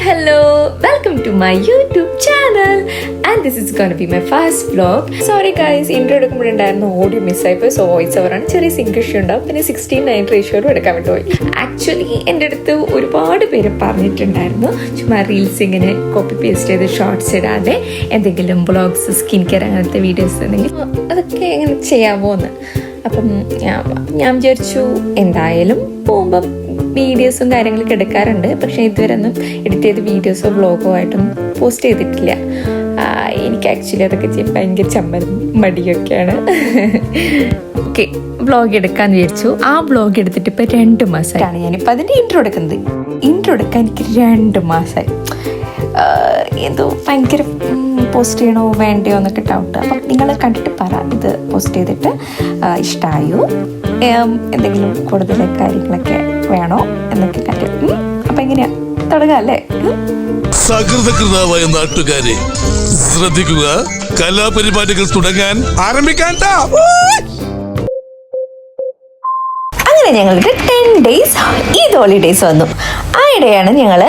hello, welcome to my YouTube channel and this is gonna be my first vlog. Sorry guys, intro എടുക്കുമ്പോഴുണ്ടായിരുന്നു audio മിസ്സായിപ്പോയി. So voice ഓവറാണ്, ചെറിയ sync issue ഉണ്ടാവും. പിന്നെ 16:9 റേഷ്യോയിലും എടുക്കാൻ വിട്ടുപോയി. ആക്ച്വലി എൻ്റെ അടുത്ത് ഒരുപാട് പേര് പറഞ്ഞിട്ടുണ്ടായിരുന്നു ചുമ്മാ റീൽസ് ഇങ്ങനെ കോപ്പി പേസ്റ്റ് ചെയ്ത് ഷോർട്സ് ഇടാതെ എന്തെങ്കിലും വ്ളോഗ്സ്, സ്കിൻ കെയർ അങ്ങനത്തെ വീഡിയോസ് ഉണ്ടെങ്കിൽ അതൊക്കെ എങ്ങനെ ചെയ്യാമോ എന്ന്. അപ്പം ഞാൻ വിചാരിച്ചു എന്തായാലും പോകുമ്പം വീഡിയോസും കാര്യങ്ങളൊക്കെ എടുക്കാറുണ്ട്, പക്ഷേ ഇതുവരെ ഒന്നും എഡിറ്റ് ചെയ്ത് വീഡിയോസോ വ്ളോഗോ ആയിട്ടും പോസ്റ്റ് ചെയ്തിട്ടില്ല. എനിക്ക് ആക്ച്വലി അതൊക്കെ ചെയ്യാൻ ഭയങ്കര ചമ്മലും മടിയൊക്കെയാണ്. ഓക്കെ, വ്ളോഗ് എടുക്കാമെന്ന് വിചാരിച്ചു. ആ വ്ളോഗ് എടുത്തിട്ട് ഇപ്പോൾ 2 മാസമായിട്ടാണ് ഞാനിപ്പോൾ അതിൻ്റെ ഇൻട്രോ എടുക്കുന്നത്. ഇൻട്രോ എടുക്കാൻ എനിക്ക് 2 മാസമായി. എന്തോ ഭയങ്കര പോസ്റ്റ് ചെയ്യണോ വേണ്ടയോ എന്നൊക്കെ ഡൗട്ട്. അപ്പം നിങ്ങൾ കണ്ടിട്ട് പറ, ഇത് പോസ്റ്റ് ചെയ്തിട്ട് ഇഷ്ടമായോ, എന്തെങ്കിലും കൂടുതൽ കാര്യങ്ങളൊക്കെ വേണോ എന്നൊക്കെ കണ്ടു. അപ്പം എങ്ങനെയാ തുടങ്ങാം അല്ലേ? സകൃതകൃതാവായ നാട്ടുകാരെ ശ്രദ്ധിക്കുക, കലാപരിപാടികൾ തുടങ്ങാൻ ആരംഭിക്കാൻ. അങ്ങനെ ഞങ്ങളുടെ 10 days ഈദ് ഹോളിഡേയ്സ് വന്നു. ആ ഇടയാണ് ഞങ്ങൾ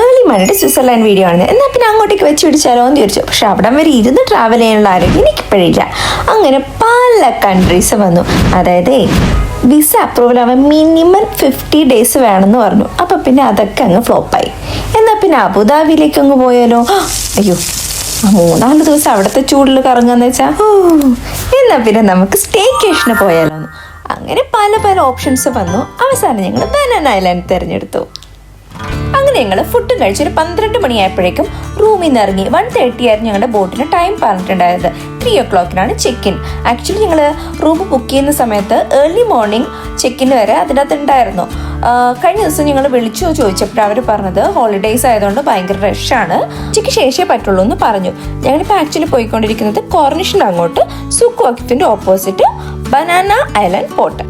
ഏർലി മോർണിംഗ് സ്വിറ്റ്സർലാൻഡ് വീഡിയോ ആണ്. എന്നാൽ പിന്നെ അങ്ങോട്ടേക്ക് വെച്ച് പിടിച്ചാലോ എന്ന് ചോദിച്ചു. പക്ഷെ അവിടെ വരെ ഇരുന്ന് ട്രാവൽ ചെയ്യാനുള്ള ആരോഗ്യം എനിക്കിപ്പോഴില്ല. അങ്ങനെ പല കൺട്രീസ് വന്നു. അതായത് വിസ അപ്രൂവൽ ആവാൻ മിനിമം 50 days വേണമെന്ന് പറഞ്ഞു. അപ്പം പിന്നെ അതൊക്കെ അങ്ങ് ഫ്ലോപ്പായി. എന്നാൽ പിന്നെ അബുദാബിയിലേക്ക് അങ്ങ് പോയാലോ? അയ്യോ, 3-4 ദിവസം അവിടുത്തെ ചൂടിൽ കറങ്ങാന്ന് വെച്ചാൽ എന്നാൽ പിന്നെ നമുക്ക് സ്റ്റേക്കേഷന് പോയാലോ എന്ന്. അങ്ങനെ പല പല ഓപ്ഷൻസ് വന്നു. അവസാനം ഞങ്ങൾ ബനാന ഐലാൻഡ് തിരഞ്ഞെടുത്തു. അങ്ങനെ ഞങ്ങൾ ഫുഡ് കഴിച്ചൊരു 12 മണിയായപ്പോഴേക്കും റൂമിൽ നിന്ന് ഇറങ്ങി. 1:30 ആയിരുന്നു ഞങ്ങളുടെ ബോട്ടിന് ടൈം പറഞ്ഞിട്ടുണ്ടായത്. 3 o'clock ചെക്ക് ഇൻ. ആക്ച്വലി ഞങ്ങൾ റൂം ബുക്ക് ചെയ്യുന്ന സമയത്ത് ഏർലി മോർണിംഗ് ചെക്ക് ഇൻ വരെ അതിനകത്ത് ഉണ്ടായിരുന്നു. കഴിഞ്ഞ ദിവസം ഞങ്ങൾ വിളിച്ചു ചോദിച്ചപ്പോൾ അവർ പറഞ്ഞത് ഹോളിഡേയ്സ് ആയതുകൊണ്ട് ഭയങ്കര റഷാണ്, ഉച്ചയ്ക്ക് ശേഷമേ പറ്റുള്ളൂ എന്ന് പറഞ്ഞു. ഞങ്ങളിപ്പോൾ ആക്ച്വലി പോയിക്കൊണ്ടിരിക്കുന്നത് കോർണിഷിൻ്റെ അങ്ങോട്ട്, സൂക്ക് വാക്കിഫിൻ്റെ ഓപ്പോസിറ്റ് ബനാന ഐലാൻഡ് പോർട്ട്.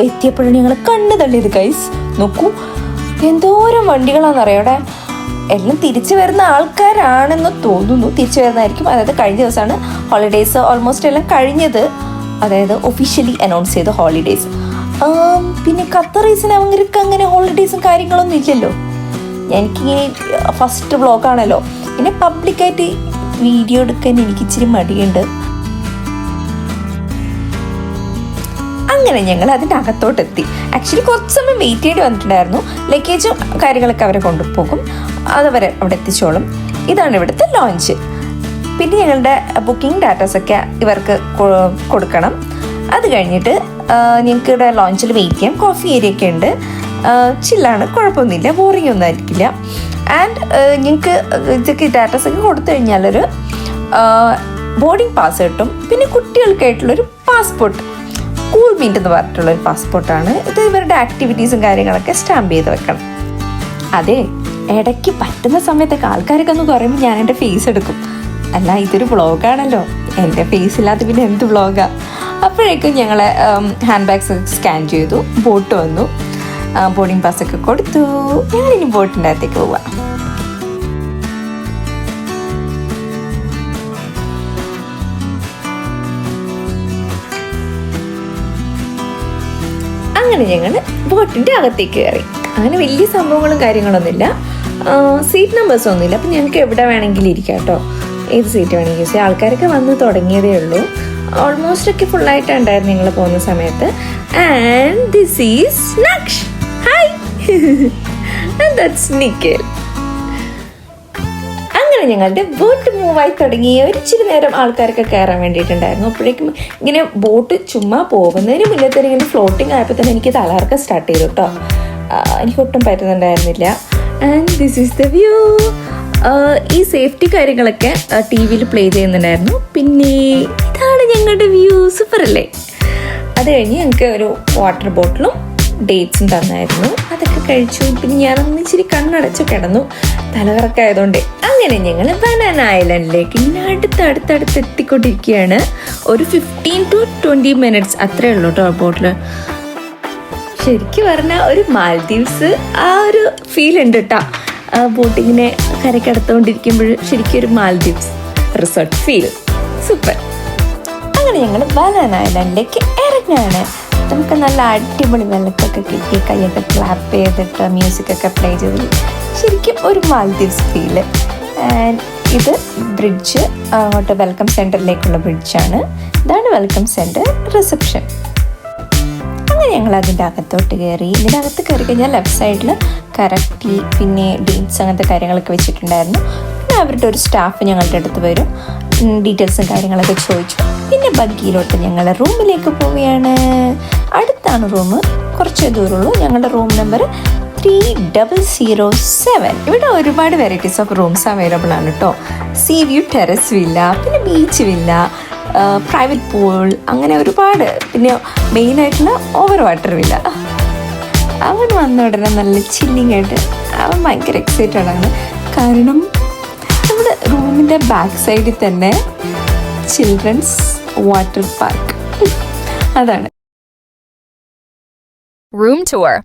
എത്തിയപ്പോഴും ഞങ്ങൾ കണ്ണു തള്ളിയത് ഗൈസ്. നോക്കൂ, എന്തോരം വണ്ടികളാണെന്നറിയാം അവിടെ. എല്ലാം തിരിച്ചു വരുന്ന ആൾക്കാരാണെന്ന് തോന്നുന്നു. തിരിച്ചു വരുന്നതായിരിക്കും. അതായത് കഴിഞ്ഞ ദിവസമാണ് ഹോളിഡേയ്സ് ഓൾമോസ്റ്റ് എല്ലാം കഴിഞ്ഞത്. അതായത് ഒഫീഷ്യലി അനൗൺസ് ചെയ്ത ഹോളിഡേയ്സ്. പിന്നെ ഖത്തറീസിന് അവർക്ക് അങ്ങനെ ഹോളിഡേയ്സും കാര്യങ്ങളൊന്നും ഇല്ലല്ലോ. എനിക്ക് ഫസ്റ്റ് വ്ളോഗാണല്ലോ. പിന്നെ പബ്ലിക്കായിട്ട് വീഡിയോ എടുക്കാൻ എനിക്ക് ഇച്ചിരി മടിയുണ്ട്. അങ്ങനെ ഞങ്ങൾ അതിൻ്റെ അകത്തോട്ടെത്തി. ആക്ച്വലി കുറച്ച് സമയം വെയിറ്റ് ചെയ്യേണ്ടി വന്നിട്ടുണ്ടായിരുന്നു. ലഗേജും കാര്യങ്ങളൊക്കെ അവരെ കൊണ്ടുപോകും, അതവരെ അവിടെ എത്തിച്ചോളും. ഇതാണ് ഇവിടുത്തെ ലോഞ്ച്. പിന്നെ ഞങ്ങളുടെ ബുക്കിംഗ് ഡാറ്റാസൊക്കെ ഇവർക്ക് കൊടുക്കണം. അത് കഴിഞ്ഞിട്ട് ഞങ്ങൾക്ക് ഇവിടെ ലോഞ്ചിൽ വെയിറ്റ് ചെയ്യാം. കോഫി ഏരിയ ഒക്കെ ഉണ്ട്. ചില്ലാണ്, കുഴപ്പമൊന്നുമില്ല, ബോറിംഗ് ഒന്നും ആയിരിക്കില്ല. ആൻഡ് ഞങ്ങൾക്ക് ഇതൊക്കെ ഡാറ്റാസൊക്കെ കൊടുത്തു കഴിഞ്ഞാലൊരു ബോർഡിംഗ് പാസ് കിട്ടും. പിന്നെ കുട്ടികൾക്കായിട്ടുള്ളൊരു പാസ്പോർട്ട്, കൂൾ മീറ്റ് എന്ന് പറഞ്ഞിട്ടുള്ളൊരു പാസ്പോർട്ടാണ് ഇത്. ഇവരുടെ ആക്ടിവിറ്റീസും കാര്യങ്ങളൊക്കെ സ്റ്റാമ്പ് ചെയ്ത് വെക്കണം. അതെ, ഇടയ്ക്ക് പറ്റുന്ന സമയത്തൊക്കെ ആൾക്കാരൊക്കെ ഒന്ന് പറയുമ്പോൾ ഞാൻ എൻ്റെ ഫേസ് എടുക്കും. അല്ല, ഇതൊരു വ്ളോഗാണല്ലോ, എൻ്റെ ഫേസ് ഇല്ലാത്ത പിന്നെ എന്ത് വ്ളോഗാ. അപ്പോഴേക്കും ഞങ്ങളെ ഹാൻഡ് ബാഗ്സ് സ്കാൻ ചെയ്തു. ബോട്ട് വന്നു, ബോർഡിംഗ് പാസ്സൊക്കെ കൊടുത്തു. ഞങ്ങളിനി ബോട്ടിൻ്റെ അകത്തേക്ക് പോവാം. അങ്ങനെ ഞങ്ങൾ ബോട്ടിൻ്റെ അകത്തേക്ക് കയറി. അങ്ങനെ വലിയ സംഭവങ്ങളും കാര്യങ്ങളൊന്നുമില്ല, സീറ്റ് നമ്പേഴ്സ് ഒന്നുമില്ല. അപ്പം ഞങ്ങൾക്ക് എവിടെ വേണമെങ്കിലും ഇരിക്കാം കേട്ടോ, ഏത് സീറ്റ് വേണമെങ്കിൽ യൂസ് ചെയ്യാം. ആൾക്കാരൊക്കെ വന്ന് തുടങ്ങിയതേ ഉള്ളൂ. ഓൾമോസ്റ്റ് ഒക്കെ ഫുള്ളായിട്ടുണ്ടായിരുന്നു ഞങ്ങൾ പോകുന്ന സമയത്ത്. And this is Naksh. Hi, and that's Nikhil. അങ്ങനെ ഞങ്ങളുടെ ബോട്ട് മൂവായി തുടങ്ങി. ഒരിച്ചിരി നേരം ആൾക്കാരൊക്കെ കയറാൻ വേണ്ടിയിട്ടുണ്ടായിരുന്നു. അപ്പോഴേക്കും ഇങ്ങനെ ബോട്ട് ചുമ്മാ പോകുന്നതിന് മുന്നേ തന്നെ ഇങ്ങനെ ഫ്ലോട്ടിങ് ആയപ്പോൾ തന്നെ എനിക്ക് തലകറക്കം സ്റ്റാർട്ട് ചെയ്തു കേട്ടോ. എനിക്ക് ഒട്ടും പറ്റുന്നുണ്ടായിരുന്നില്ല. And this is the view. ഈ സേഫ്റ്റി കാര്യങ്ങളൊക്കെ TV-യിൽ പ്ലേ ചെയ്യുന്നുണ്ടായിരുന്നു. പിന്നെ ഇതാണ് ഞങ്ങളുടെ വ്യൂ. സൂപ്പർ അല്ലേ? അത് കഴിഞ്ഞ് ഞങ്ങൾക്ക് ഒരു വാട്ടർ ബോട്ടിലും ഡേറ്റ്സും തന്നായിരുന്നു. അതൊക്കെ കഴിച്ചു. പിന്നെ ഞാനൊന്ന് ഇച്ചിരി കണ്ണടച്ചു കിടന്നു, തലകറക്കായതുകൊണ്ട്. അങ്ങനെ ഞങ്ങൾ ബനാന ഐലാൻഡിലേക്ക് ഇങ്ങനെ അടുത്തടുത്ത് എത്തിക്കൊണ്ടിരിക്കുകയാണ്. ഒരു 15 to 20 minutes അത്രേ ഉള്ളൂ കേട്ടോ ബോട്ടിൽ. ശരിക്കും പറഞ്ഞാൽ ഒരു മാൽദീവ്സ് ആ ഒരു ഫീൽ ഉണ്ട് കേട്ടോ. ബോട്ടിങ്ങിനെ കരക്കടത്തുകൊണ്ടിരിക്കുമ്പോൾ ശരിക്കും ഒരു മാൽദീവ്സ് റിസോർട്ട് ഫീൽ. സൂപ്പർ. അങ്ങനെ ഞങ്ങൾ ബനാന ഐലൻഡിലേക്ക് ഇറങ്ങാണ്. നമുക്ക് നല്ല അടിപൊളി വെള്ളക്കൊക്കെ കിട്ടി, കൈയൊക്കെ ക്ലാപ്പ് ചെയ്തിട്ട് മ്യൂസിക്കൊക്കെ പ്ലേ ചെയ്ത് ശരിക്കും ഒരു മാൽദീവ്സ് ഫീല്. ആൻഡ് ഇത് ബ്രിഡ്ജ്, അങ്ങോട്ട് വെൽക്കം സെൻറ്ററിലേക്കുള്ള ബ്രിഡ്ജാണ്. ഇതാണ് വെൽക്കം സെൻറ്റർ, റിസപ്ഷൻ. അങ്ങനെ ഞങ്ങൾ അതിൻ്റെ അകത്തോട്ട് കയറി. ഇതിൻ്റെ അകത്ത് കയറി കഴിഞ്ഞാൽ ലെഫ്റ്റ് സൈഡിൽ കറക്റ്റി പിന്നെ ഡേറ്റ്സ് അങ്ങനത്തെ കാര്യങ്ങളൊക്കെ വെച്ചിട്ടുണ്ടായിരുന്നു. പിന്നെ അവരുടെ ഒരു സ്റ്റാഫ് ഞങ്ങളുടെ അടുത്ത് വരും, ഡീറ്റെയിൽസും കാര്യങ്ങളൊക്കെ ചോദിച്ചു. പിന്നെ ബഗ്ഗിയിലോട്ട് ഞങ്ങൾ റൂമിലേക്ക് പോവുകയാണ്. അടുത്താണ് റൂം, കുറച്ചേ ദൂരമുള്ളൂ. ഞങ്ങളുടെ റൂം നമ്പർ 3007. ഇവിടെ ഒരുപാട് വെറൈറ്റീസ് ഓഫ് റൂംസ് അവൈലബിൾ ആണ് കേട്ടോ. സീ വ്യൂ ടെറസ് വില്ല, പിന്നെ ബീച്ച് വില്ല, പ്രൈവറ്റ് പൂൾ, അങ്ങനെ ഒരുപാട്. പിന്നെ മെയിനായിട്ടുള്ള ഓവർ വാട്ടർ വില്ല. അവൻ വന്ന ഉടനെ നല്ല ചില്ലിങ് ആയിട്ട് അവൻ ഭയങ്കര എക്സൈറ്റഡ് ആണ്. കാരണം നമ്മുടെ റൂമിൻ്റെ ബാക്ക് സൈഡിൽ തന്നെ ചിൽഡ്രൻസ് വാട്ടർ പാർക്ക്, അതാണ്. Room tour.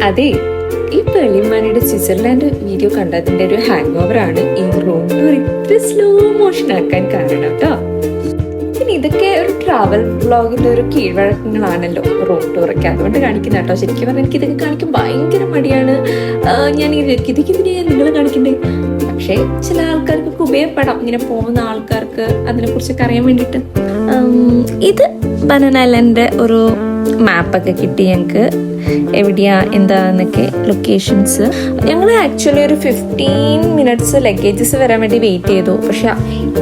അതെ, ഈ പേളിമാനിയുടെ സ്വിറ്റ്സർലാൻഡ് വീഡിയോ കണ്ടതിൻ്റെ ഒരു ഹാങ് ഓവറാണ് ഈ റൂം ടൂർ ഇത്ര സ്ലോ മോഷൻ ആക്കാൻ കാരണം കേട്ടോ. പിന്നെ ഇതൊക്കെ ഒരു ട്രാവൽ വ്ളോഗിൻ്റെ ഒരു കീഴ്വഴക്കങ്ങളാണല്ലോ റൂം ടൂറൊക്കെ, അതുകൊണ്ട് കാണിക്കുന്ന കേട്ടോ. ശരിക്കും പറഞ്ഞാൽ എനിക്ക് ഇതൊക്കെ കാണിക്കാൻ ഭയങ്കര മടിയാണ്. ഞാൻ ഇതൊക്കെ ഇതിനെ നിങ്ങൾ കാണിക്കണ്ടേ. പക്ഷേ ചില ആൾക്കാർക്കൊക്കെ ഉപയോഗപ്പെടാം, ഇങ്ങനെ പോകുന്ന ആൾക്കാർക്ക് അതിനെക്കുറിച്ചൊക്കെ അറിയാൻ വേണ്ടിയിട്ട്. ഇത് ബനാന ഐലൻഡിൻ്റെ ഒരു മാപ്പൊക്കെ കിട്ടി ഞങ്ങൾക്ക്, എവിടെയാ എന്താന്നൊക്കെ ലൊക്കേഷൻസ്. ഞങ്ങൾ ആക്ച്വലി ഒരു 15 മിനിറ്റ്സ് ലഗേജസ് വരാൻ വേണ്ടി വെയിറ്റ് ചെയ്തു. പക്ഷെ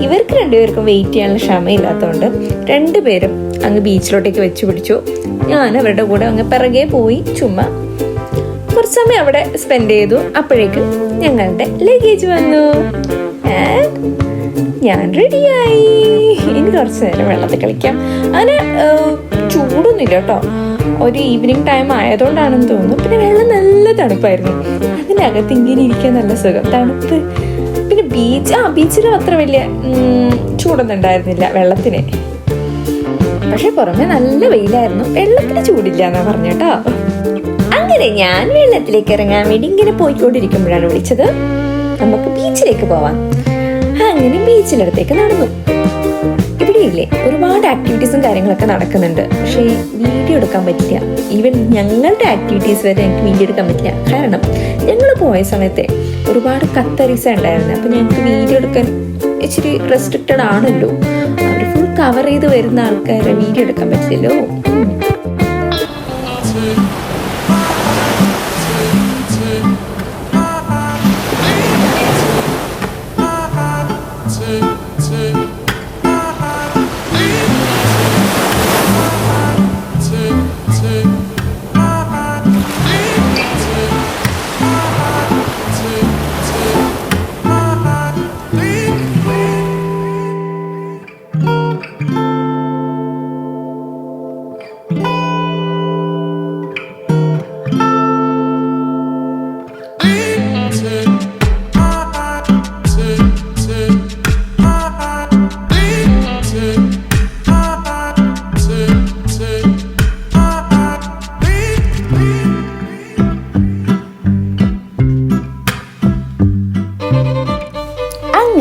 ഇവർക്ക് രണ്ടുപേർക്കും വെയിറ്റ് ചെയ്യാനുള്ള ക്ഷമയില്ലാത്തതുകൊണ്ട് രണ്ടുപേരും അങ്ങ് ബീച്ചിലോട്ടേക്ക് വെച്ച് പിടിച്ചു. ഞാൻ അവരുടെ കൂടെ അങ്ങ് പിറകെ പോയി ചുമ്മാ കുറച്ച് സമയം അവിടെ സ്പെൻഡ് ചെയ്തു. അപ്പോഴേക്കും ഞങ്ങളുടെ ലഗേജ് വന്നു. ഞാൻ റെഡിയായി. ഇനി കുറച്ച് നേരം വെള്ളത്തിൽ കളിക്കാം. അങ്ങനെ ചൂടൊന്നുമില്ല കേട്ടോ, ഒരു ഈവനിങ് ടൈം ആയതുകൊണ്ടാണെന്ന് തോന്നുന്നു. പിന്നെ വെള്ളം നല്ല തണുപ്പായിരുന്നു, അതിനകത്ത് ഇങ്ങനെ ഇരിക്കാൻ നല്ല സുഖം, തണുപ്പ്. പിന്നെ ബീച്ചിലും അത്ര വലിയ ചൂടൊന്നും ഉണ്ടായിരുന്നില്ല വെള്ളത്തിന്. പക്ഷെ പുറമെ നല്ല വെയിലായിരുന്നു, വെള്ളത്തിന് ചൂടില്ല എന്നാ പറഞ്ഞേട്ടോ. അങ്ങനെ ഞാൻ വെള്ളത്തിലേക്ക് ഇറങ്ങാൻ വേണ്ടി ഇങ്ങനെ പോയിക്കൊണ്ടിരിക്കുമ്പോഴാണ് വിളിച്ചത്, നമുക്ക് ബീച്ചിലേക്ക് പോവാം. അങ്ങനെ ബീച്ചിനടുത്തേക്ക് നടന്നു. ഇവിടെയില്ലേ ഒരുപാട് ആക്ടിവിറ്റീസും കാര്യങ്ങളൊക്കെ നടക്കുന്നുണ്ട്. പക്ഷേ വീഡിയോ എടുക്കാൻ പറ്റില്ല. ഈവൻ ഞങ്ങളുടെ ആക്ടിവിറ്റീസ് വരെ എനിക്ക് വീഡിയോ എടുക്കാൻ പറ്റില്ല. കാരണം ഞങ്ങൾ പോയ സമയത്തെ ഒരുപാട് കത്തരീസ ഉണ്ടായിരുന്നു. അപ്പം ഞങ്ങൾക്ക് വീഡിയോ എടുക്കാൻ ഇച്ചിരി റെസ്ട്രിക്റ്റഡ് ആണല്ലോ. അവർ ഫുൾ കവർ ചെയ്ത് വരുന്ന ആൾക്കാരെ വീഡിയോ എടുക്കാൻ പറ്റില്ലല്ലോ.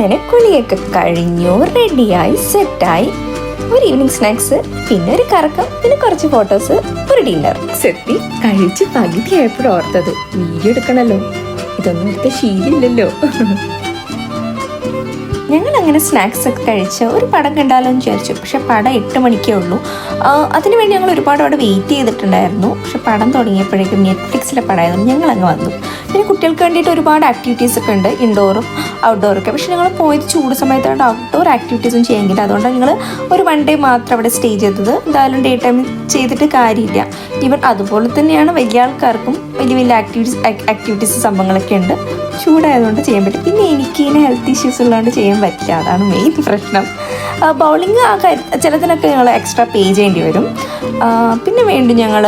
അങ്ങനെ കുളിയൊക്കെ കഴിഞ്ഞു, റെഡിയായി, സെറ്റായി. ഒരു ഈവനിങ് സ്നാക്സ്, പിന്നെ ഒരു കറക്കം, പിന്നെ കുറച്ച് ഫോട്ടോസ്, ഒരു ഡിന്നർ. സെത്തി കഴിച്ച് പകുതിയായപ്പോഴും ഓർത്തത് വീഡിയോ എടുക്കണല്ലോ, ഇതൊന്നും എടുത്ത ശീലമില്ലല്ലോ. ഞങ്ങൾ അങ്ങനെ സ്നാക്സ് ഒക്കെ കഴിച്ച് ഒരു പടം കണ്ടാലോ എന്ന് വിചാരിച്ചു. പക്ഷെ പടം 8 മണിക്കേ ഉള്ളൂ. അതിനുവേണ്ടി ഞങ്ങൾ ഒരുപാട് അവിടെ വെയിറ്റ് ചെയ്തിട്ടുണ്ടായിരുന്നു. പക്ഷെ പടം തുടങ്ങിയപ്പോഴേക്കും നെറ്റ്ഫ്ലിക്സിലെ പടമായിരുന്നു, ഞങ്ങൾ അങ്ങ് വന്നു. പിന്നെ കുട്ടികൾക്ക് വേണ്ടിയിട്ട് ഒരുപാട് ആക്ടിവിറ്റീസ് ഒക്കെ ഉണ്ട്, ഇൻഡോറും ഔട്ട്ഡോറും ഒക്കെ. പക്ഷെ ഞങ്ങൾ പോയത് ചൂട് സമയത്തായിട്ട് ഔട്ട്ഡോർ ആക്ടിവിറ്റീസും ചെയ്യാമെങ്കിൽ, അതുകൊണ്ടാണ് ഞങ്ങൾ ഒരു 1 ഡേ മാത്രം അവിടെ സ്റ്റേ ചെയ്തത്. എന്തായാലും ഡേ ടൈം ചെയ്തിട്ട് കാര്യമില്ല. ഈവൻ അതുപോലെ തന്നെയാണ് വലിയ ആൾക്കാർക്കും വലിയ വലിയ ആക്ടിവിറ്റീസ് സംഭവങ്ങളൊക്കെ ഉണ്ട്. ചൂടായതുകൊണ്ട് ചെയ്യാൻ പറ്റും. പിന്നെ എനിക്ക് ഇതിന് ഹെൽത്ത് ഇഷ്യൂസ് ഉള്ളതുകൊണ്ട് ചെയ്യാൻ പറ്റില്ല, അതാണ് മെയിൻ പ്രശ്നം. ബൗളിങ് ചിലതിനൊക്കെ ഞങ്ങൾ എക്സ്ട്രാ പേ ചെയ്യേണ്ടി വരും. പിന്നെ വീണ്ടും ഞങ്ങൾ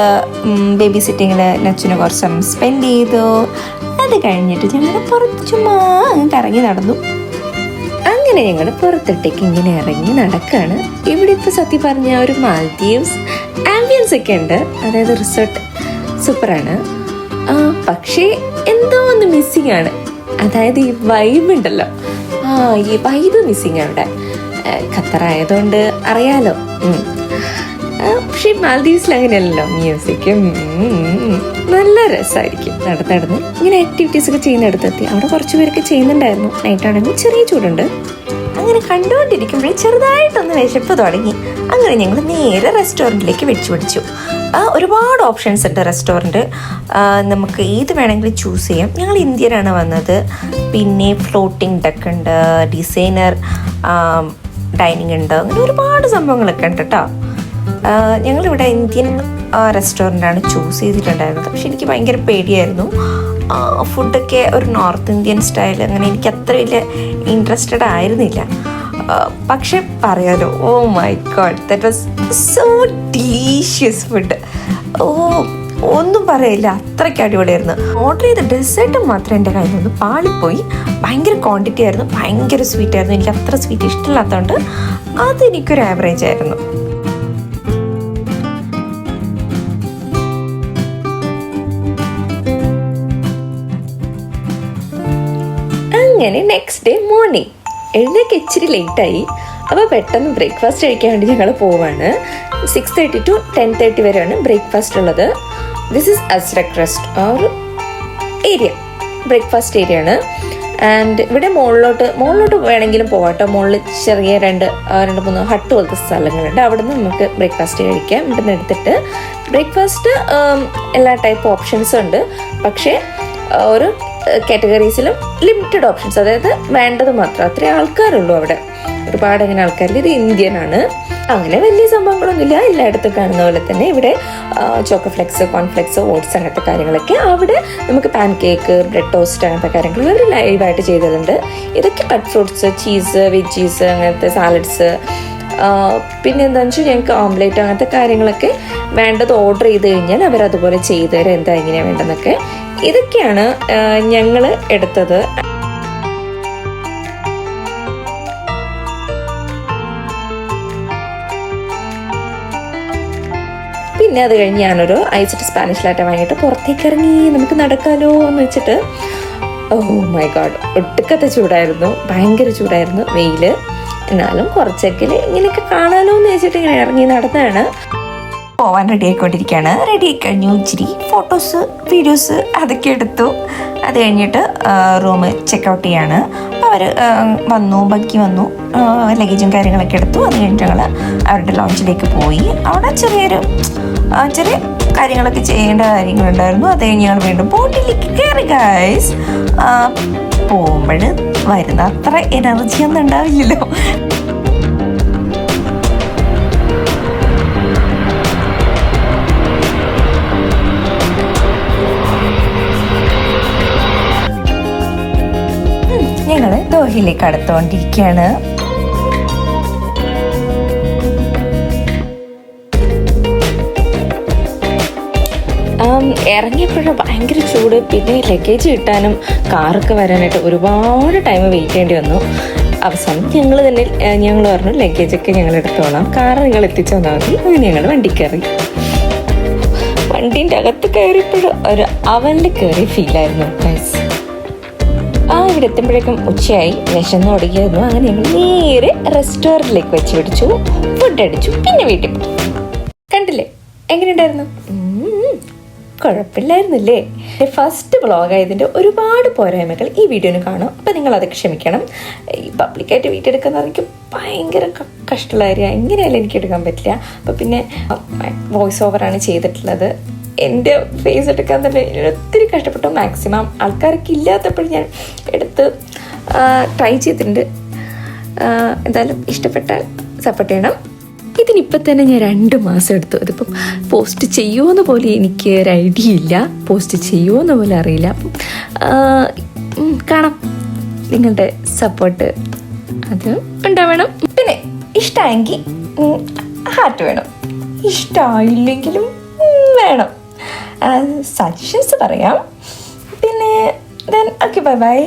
ബേബി സിറ്റിങ്ങിൽ നച്ചിന് കുറച്ച് സമയം സ്പെൻഡ് ചെയ്തു. അത് കഴിഞ്ഞിട്ട് ഞങ്ങൾ പുറത്ത് ചുമ്മാ കറങ്ങി നടന്നു. അങ്ങനെ ഞങ്ങൾ പുറത്തോട്ടേക്ക് ഇങ്ങനെ ഇറങ്ങി നടക്കുകയാണ്. ഇവിടെ ഇപ്പോൾ സത്യം പറഞ്ഞ ഒരു മാൽദീവ്സ് ആംബിയൻസ് ഒക്കെ ഉണ്ട്, അതായത് റിസോർട്ട് സൂപ്പറാണ്. പക്ഷേ എന്തോ ഒന്ന് മിസ്സിങ് ആണ്, അതായത് ഈ വൈബ് ഉണ്ടല്ലോ, ഈ വൈബ് മിസ്സിങ് അവിടെ. ഖത്തറായതുകൊണ്ട് അറിയാലോ. പക്ഷേ മാൽദീവ്സിൽ അങ്ങനെയല്ലല്ലോ, മ്യൂസിക്കും നല്ല രസമായിരിക്കും. നടന്ന് ഇങ്ങനെ ആക്ടിവിറ്റീസ് ഒക്കെ ചെയ്യുന്നിടത്തെത്തി. അവിടെ കുറച്ച് പേരൊക്കെ ചെയ്യുന്നുണ്ടായിരുന്നു. നൈറ്റാണെങ്കിൽ ചെറിയ ചൂടുണ്ട്. അങ്ങനെ കണ്ടുകൊണ്ടിരിക്കുമ്പോഴേ ചെറുതായിട്ടൊന്ന് വിശപ്പ് തുടങ്ങി. അങ്ങനെ ഞങ്ങൾ നേരെ റെസ്റ്റോറൻറ്റിലേക്ക് പിടിച്ചു. ഒരുപാട് ഓപ്ഷൻസ് ഉണ്ട് റെസ്റ്റോറൻറ്റ്, നമുക്ക് ഏത് വേണമെങ്കിലും ചൂസ് ചെയ്യാം. ഞങ്ങൾ ഇന്ത്യയിലാണ് വന്നത്. പിന്നെ ഫ്ലോട്ടിംഗ് ഡക്ക് ഉണ്ട്, ഡിസൈനർ ഡൈനിങ് ഉണ്ട്, അങ്ങനെ ഒരുപാട് സംഭവങ്ങളൊക്കെ ഉണ്ട് കേട്ടോ. ഞങ്ങളിവിടെ ഇന്ത്യൻ റെസ്റ്റോറൻ്റാണ് ചൂസ് ചെയ്തിട്ടുണ്ടായിരുന്നത്. പക്ഷെ എനിക്ക് ഭയങ്കര പേടിയായിരുന്നു. ഫുഡൊക്കെ ഒരു നോർത്ത് ഇന്ത്യൻ സ്റ്റൈൽ, അങ്ങനെ എനിക്ക് അത്ര വലിയ ഇൻട്രസ്റ്റഡ് ആയിരുന്നില്ല. പക്ഷെ പറയാലോ, oh my god, that was so delicious food. ഒന്നും പറയില്ല, അത്രയ്ക്ക് അടിപൊളിയായിരുന്നു. ഓർഡർ ചെയ്ത ഡെസേർട്ട് മാത്രം എൻ്റെ കയ്യിൽ നിന്ന് പാളിപ്പോയി. ഭയങ്കര ക്വാണ്ടിറ്റി ആയിരുന്നു, ഭയങ്കര സ്വീറ്റ് ആയിരുന്നു. എനിക്ക് അത്ര സ്വീറ്റ് ഇഷ്ടമില്ലാത്തതുകൊണ്ട് അതെനിക്കൊരു ആവറേജ് ആയിരുന്നു. അങ്ങനെ നെക്സ്റ്റ് ഡേ മോർണിംഗ് എഴുന്നേക്ക് ഇച്ചിരി ലേറ്റായി. അപ്പോൾ പെട്ടെന്ന് ബ്രേക്ക്ഫാസ്റ്റ് കഴിക്കാൻ വേണ്ടി ഞങ്ങൾ പോവാണ്. 6:30 to 10:30 വരെയാണ് ബ്രേക്ക്ഫാസ്റ്റ് ഉള്ളത്. ദിസ് ഈസ് അസ്രക് റെസ്റ്റ് ഒരു ഏരിയ, ബ്രേക്ക്ഫാസ്റ്റ് ഏരിയ ആണ്. ആൻഡ് ഇവിടെ മുകളിലോട്ട് വേണമെങ്കിലും പോകാട്ടോ. മുകളിൽ ചെറിയ രണ്ട് മൂന്ന് ഹട്ട് പോലത്തെ സ്ഥലങ്ങളുണ്ട്. അവിടെ നിന്ന് നമുക്ക് ബ്രേക്ക്ഫാസ്റ്റ് കഴിക്കാം. ഇവിടെ നിന്ന് എടുത്തിട്ട് ബ്രേക്ക്ഫാസ്റ്റ് എല്ലാ ടൈപ്പ് ഓപ്ഷൻസും ഉണ്ട്. പക്ഷേ ഓരോ കാറ്റഗറീസിലും ലിമിറ്റഡ് ഓപ്ഷൻസ്, അതായത് വേണ്ടത് മാത്രം, അത്രയും ആൾക്കാരുള്ളൂ അവിടെ. ഒരുപാട് അങ്ങനെ ആൾക്കാരിൽ. ഇത് ഇന്ത്യൻ ആണ്, അങ്ങനെ വലിയ സംഭവങ്ങളൊന്നുമില്ല. എല്ലായിടത്തും കാണുന്ന പോലെ തന്നെ ഇവിടെ ചോക്കോഫ്ലെക്സ്, കോൺഫ്ലെക്സ്, ഓട്സ് അങ്ങനത്തെ കാര്യങ്ങളൊക്കെ. അവിടെ നമുക്ക് പാൻ കേക്ക്, ബ്രെഡ് ടോസ്റ്റ് അങ്ങനത്തെ കാര്യങ്ങൾ ഒരു ലൈവായിട്ട് ചെയ്തിട്ടുണ്ട്. ഇതൊക്കെ കട്ട് ഫ്രൂട്ട്സ്, ചീസ്, വെജീസ്, അങ്ങനത്തെ സാലഡ്സ്. പിന്നെ എന്താണെന്ന് വെച്ചാൽ ഞങ്ങൾക്ക് ഓംലേറ്റ് അങ്ങനത്തെ കാര്യങ്ങളൊക്കെ വേണ്ടത് ഓർഡർ ചെയ്ത് കഴിഞ്ഞാൽ അവരതുപോലെ ചെയ്തു തരാം, എന്താ എങ്ങനെയാണ് വേണ്ടതെന്നൊക്കെ. ഇതൊക്കെയാണ് ഞങ്ങൾ എടുത്തത്. പിന്നെ അത് കഴിഞ്ഞ് ഞാനൊരു ഐസ്ഡ് സ്പാനിഷ് ലാറ്റ വാങ്ങിയിട്ട് പുറത്തേക്ക് ഇറങ്ങി, നമുക്ക് നടക്കാലോ എന്ന് വെച്ചിട്ട്. ഓ മൈ ഗോഡ്, ഒട്ടുക്കത്തെ ചൂടായിരുന്നു, ഭയങ്കര ചൂടായിരുന്നു, വെയിൽ. എന്നാലും കുറച്ചൊക്കെ ഇങ്ങനെയൊക്കെ കാണാലോ എന്ന് വെച്ചിട്ട് ഇങ്ങനെ ഇറങ്ങി നടന്നതാണ്. പോവാൻ റെഡി ആയിക്കൊണ്ടിരിക്കുകയാണ്. റെഡി ആയി കഴിഞ്ഞു. ഇച്ചിരി ഫോട്ടോസ്, വീഡിയോസ് അതൊക്കെ എടുത്തു. അത് കഴിഞ്ഞിട്ട് റൂം ചെക്കൗട്ട് ചെയ്യാണ്. അവർ ബഗ്ഗി വന്നു, ലഗേജും കാര്യങ്ങളൊക്കെ എടുത്തു. അത് കഴിഞ്ഞിട്ട് ഞങ്ങൾ അവരുടെ ലോഞ്ചിലേക്ക് പോയി. അവിടെ ചെറിയ കാര്യങ്ങളൊക്കെ ചെയ്യേണ്ട കാര്യങ്ങളുണ്ടായിരുന്നു. അത് കഴിഞ്ഞ് ഞങ്ങൾ വീണ്ടും ബോട്ടിലേക്ക് കയറി ഗൈസ്. പോകുമ്പോൾ വരുന്ന അത്ര എനർജി ഒന്നും ഉണ്ടാവില്ലല്ലോ. ഞങ്ങൾ ദോഹയിലേക്ക് അടുത്തുകൊണ്ടിരിക്കുകയാണ്. ഇറങ്ങിയപ്പോഴും ഭയങ്കര ചൂട്. പിന്നെ ലഗേജ് കിട്ടാനും കാറൊക്കെ വരാനായിട്ട് ഒരുപാട് ടൈം വെയിറ്റ് ചെയ്യേണ്ടി വന്നു. അവസാനം ഞങ്ങൾ പറഞ്ഞു ലഗേജൊക്കെ ഞങ്ങൾ എടുത്തോളാം, കാർ നിങ്ങൾ എത്തിച്ചു തന്നാൽ മതി. അങ്ങനെ ഞങ്ങൾ വണ്ടി കയറി. വണ്ടീൻ്റെ അകത്ത് കയറിയപ്പോഴും ഒരു അവനിൽ കയറി ഫീലായിരുന്നു ഗൈസ്. ഇവിടെ എത്തുമ്പോഴേക്കും ഉച്ചയായി, വിശന്ന് തുടങ്ങിയിരുന്നു. അങ്ങനെ ഞങ്ങൾ നേരെ റെസ്റ്റോറൻറ്റിലേക്ക് വെച്ച് പിടിച്ചു, ഫുഡ് അടിച്ചു, പിന്നെ വീട്ടിൽ. കണ്ടില്ലേ എങ്ങനെയുണ്ടായിരുന്നു? കുഴപ്പമില്ലായിരുന്നില്ലേ? ഫസ്റ്റ് വ്ളോഗായതിൻ്റെ ഒരുപാട് പോരായ്മകൾ ഈ വീഡിയോന് കാണും. അപ്പം നിങ്ങളത് ക്ഷമിക്കണം. ഈ പബ്ലിക്കായിട്ട് വീഡിയോ എടുക്കുന്ന എനിക്ക് ഭയങ്കര കഷ്ടമുള്ള കാര്യമാണ്. എങ്ങനെയായാലും എനിക്ക് എടുക്കാൻ പറ്റില്ല. അപ്പം പിന്നെ വോയിസ് ഓവറാണ് ചെയ്തിട്ടുള്ളത്. എൻ്റെ ഫേസ് എടുക്കാൻ തന്നെ ഒത്തിരി കഷ്ടപ്പെട്ടു. മാക്സിമം ആൾക്കാരൊക്കെ ഇല്ലാത്തപ്പോൾ ഞാൻ എടുത്ത് ട്രൈ ചെയ്തിട്ടുണ്ട്. എന്തായാലും ഇഷ്ടപ്പെട്ടാൽ സപ്പോർട്ട് ചെയ്യണം. ഇതിനിപ്പം തന്നെ ഞാൻ 2 മാസം എടുത്തു. അതിപ്പം പോസ്റ്റ് ചെയ്യുമോയെന്ന് പോലെ എനിക്ക് ഒരു ഐഡിയ ഇല്ല, പോസ്റ്റ് ചെയ്യുമോയെന്ന് പോലെ അറിയില്ല. അപ്പം കാണാം. നിങ്ങളുടെ സപ്പോർട്ട് അത് ഉണ്ടാവണം. പിന്നെ ഇഷ്ടമായെങ്കിൽ ഹാർട്ട് വേണം, ഇഷ്ടമായില്ലെങ്കിലും വേണം. സജഷൻസ് പറയാം. പിന്നെ ഓക്കെ, ബൈ ബൈ.